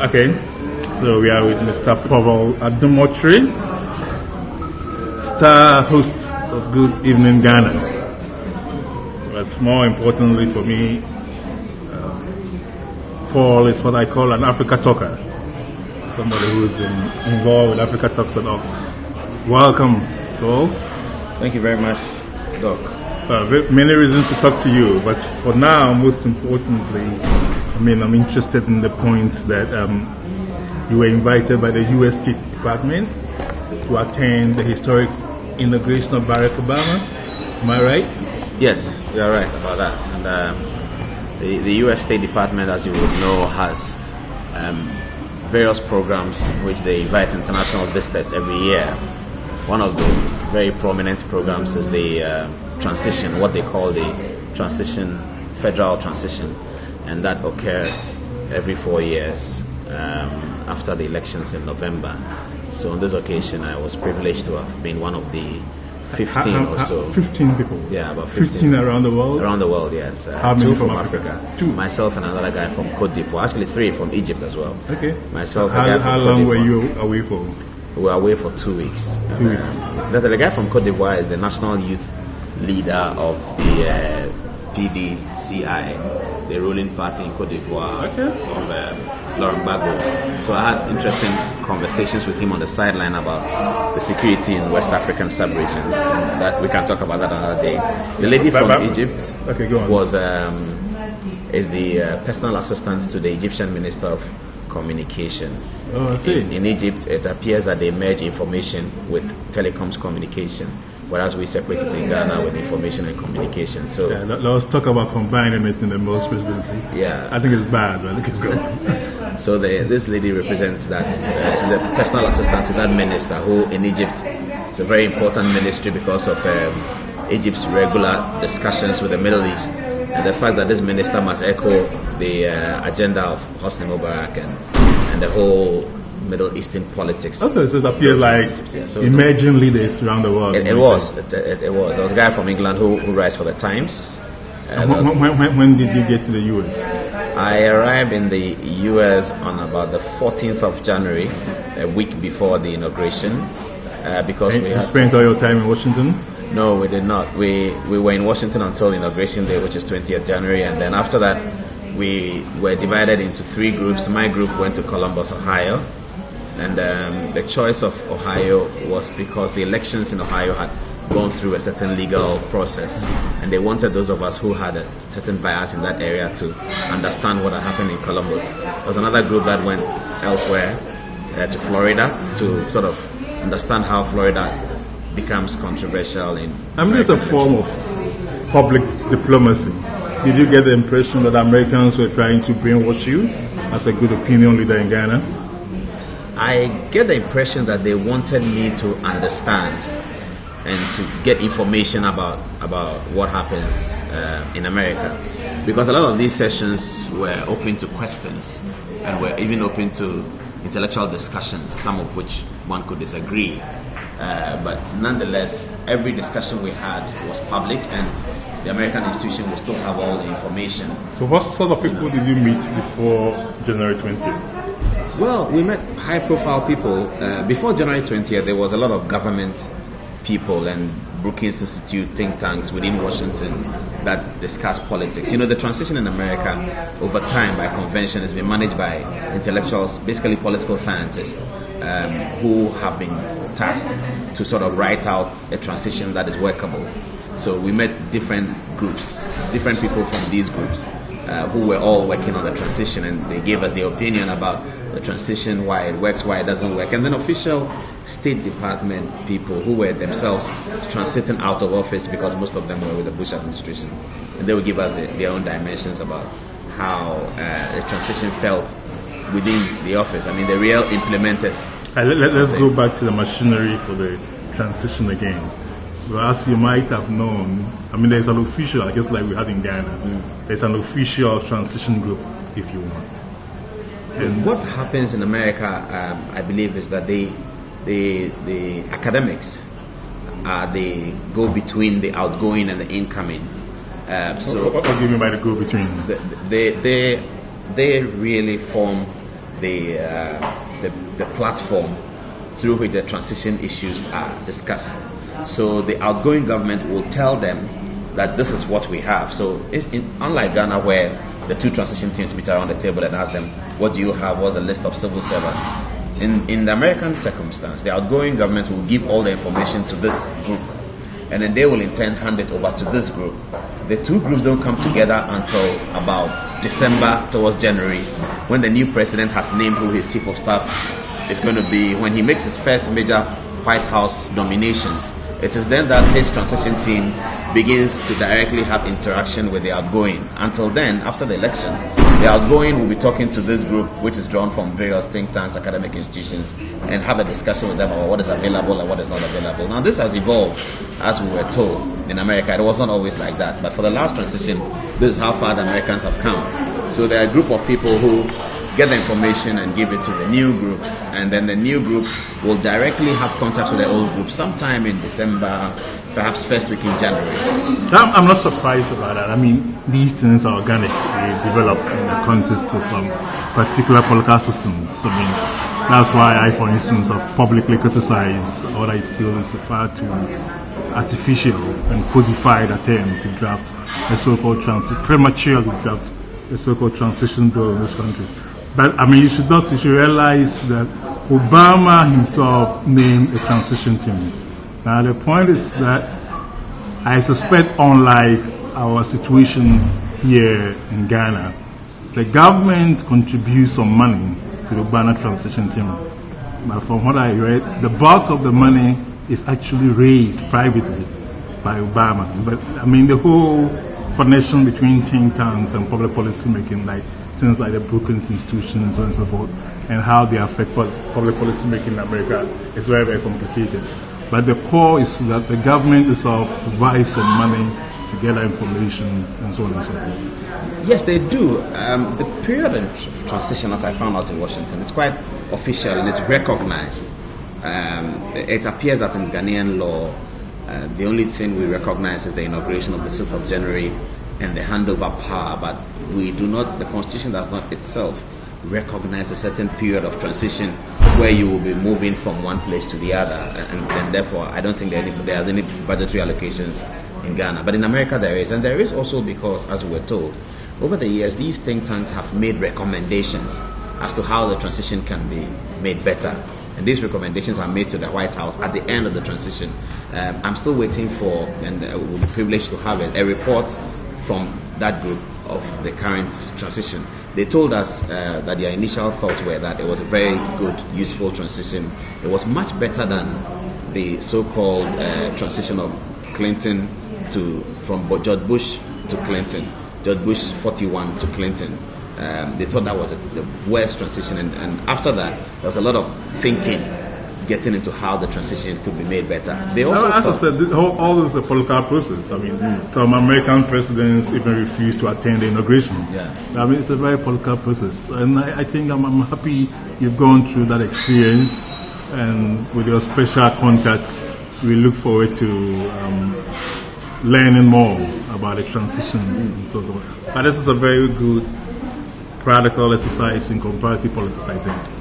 Okay, so we are with Mr. Pavel Adomotchere, star host of Good Evening Ghana. But more importantly for me, Paul is what I call an Africa talker, somebody who's been involved with Africa Talks and all. Welcome, Paul. Thank you very much, Doc. Many reasons to talk to you, but for now, most importantly, I'm interested in the point that you were invited by the U.S. State Department to attend the historic inauguration of Barack Obama. Am I right? Yes, you are right about that. And the U.S. State Department, as you would know, has various programs which they invite international visitors every year. One of the very prominent programs is the transition, what they call the federal transition, and that occurs every 4 years after the elections in November. So on this occasion, I was privileged to have been one of the 15 or so. 15 people? Yeah, about 15 around the world? Around the world, yes. How many from Africa? Two. Myself and another guy from Côte d'Ivoire. Actually, 3 from Egypt as well. Okay. Myself. How long were you away for? We were away for 2 weeks. 2 weeks. The guy from Côte d'Ivoire is the national youth leader of the PDCI, the ruling party in Côte d'Ivoire of Laurent Gbagbo. So I had interesting conversations with him on the sideline about the security in West African sub-region. That we can talk about that another day. The lady from Egypt was is the personal assistant to the Egyptian Minister of Communication. Oh, I see. In Egypt, it appears that they merge information with telecoms communication, whereas we separate it in Ghana with information and communication. So let's talk about combining it in the most presidency. Yeah, I think it's bad, but I think it's good. So this lady represents that. She's a personal assistant to that minister, who in Egypt is a very important ministry because of Egypt's regular discussions with the Middle East, and the fact that this minister must echo the agenda of Hosni Mubarak and the whole Middle Eastern politics. Okay, so it appears like emerging leaders around the world. It was. There was a guy from England who writes for the Times. When did you get to the U.S.? I arrived in the U.S. on about the 14th of January, a week before the inauguration, because we had spent all your time in Washington. No, we did not. We were in Washington until Inauguration Day, which is 20th January, and then after that, we were divided into 3 groups. My group went to Columbus, Ohio, and the choice of Ohio was because the elections in Ohio had gone through a certain legal process, and they wanted those of us who had a certain bias in that area to understand what had happened in Columbus. There was another group that went elsewhere to Florida to sort of understand how Florida becomes controversial in it's a form of public diplomacy. Did you get the impression that Americans were trying to brainwash you as a good opinion leader in Ghana? I get the impression that they wanted me to understand and to get information about what happens in America, because a lot of these sessions were open to questions and were even open to intellectual discussions, some of which one could disagree. But nonetheless, every discussion we had was public, and the American institution will still have all the information. So what sort of people did you meet before January 20th? Well, we met high-profile people. Before January 20th, there was a lot of government people and Brookings Institute think tanks within Washington that discuss politics. The transition in America over time by convention has been managed by intellectuals, basically political scientists, who have been tasked to sort of write out a transition that is workable. So we met different groups, different people from these groups, who were all working on the transition, and they gave us their opinion about the transition, why it works, why it doesn't work, and then official State Department people who were themselves transiting out of office, because most of them were with the Bush administration, and they would give us their own dimensions about how the transition felt within the office. The real implementers. Let's go back to the machinery for the transition again. Well, as you might have known, there's an official, I guess like we had in Ghana, there's an official transition group, if you want. And what happens in America, I believe, is that the academics, they go between the outgoing and the incoming. So what do you mean by the go between? They really form the platform through which the transition issues are discussed. So the outgoing government will tell them that this is what we have. So unlike Ghana, where the two transition teams meet around the table and ask them, what do you have? What's a list of civil servants? In the American circumstance, the outgoing government will give all the information to this group, and then they will in turn hand it over to this group. The two groups don't come together until about December towards January, when the new president has named who his chief of staff is going to be, when he makes his first major White House nominations. It is then that his transition team begins to directly have interaction with the outgoing. Until then, after the election, the outgoing will be talking to this group, which is drawn from various think tanks, academic institutions, and have a discussion with them about what is available and what is not available. Now, this has evolved, as we were told in America. It wasn't always like that, but for the last transition, this is how far the Americans have come. So there are a group of people who get the information and give it to the new group, and then the new group will directly have contact with the old group sometime in December, perhaps first week in January. I'm not surprised about that. I mean, these things are organic. They develop in the context of some particular political systems. I mean, that's why I, for instance, have publicly criticized what I feel is a far too artificial and codified attempt to draft a so-called prematurely draft a so-called transition bill in this country. But I mean, you should realize that Obama himself named a transition team. Now the point is that I suspect, unlike our situation here in Ghana, the government contributes some money to the Obama transition team. But from what I read, the bulk of the money is actually raised privately by Obama. But I mean, the whole connection between think tanks and public policy making, like things like the Brookings institutions and so on and so forth, and how they affect public policy making in America is very, very complicated. But the core is that the government itself provides some money to gather information and so on and so forth. Yes, they do. The period of transition, as I found out in Washington, is quite official and it's recognized. It appears that in Ghanaian law, the only thing we recognize is the inauguration of the 6th of January and the handover power, but we do not, the Constitution does not itself recognize a certain period of transition where you will be moving from one place to the other, and therefore I don't think there's any budgetary allocations in Ghana. But in America there is, and there is also because, as we were told, over the years these think tanks have made recommendations as to how the transition can be made better. And these recommendations are made to the White House at the end of the transition. I'm still waiting for, and we'll be privileged to have a report from that group of the current transition. They told us that their initial thoughts were that it was a very good, useful transition. It was much better than the so-called transition of Clinton from George Bush to Clinton, George Bush 41 to Clinton. They thought that was the worst transition, and after that there was a lot of thinking getting into how the transition could be made better. They also as I said, all this is a political process. I mean, some American presidents even refuse to attend the inauguration. Yeah. I mean, it's a very political process, and I think I'm happy you've gone through that experience, and with your special contacts, we look forward to learning more about the transition and so on. But this is a very good practical exercise in comparative politics, I think.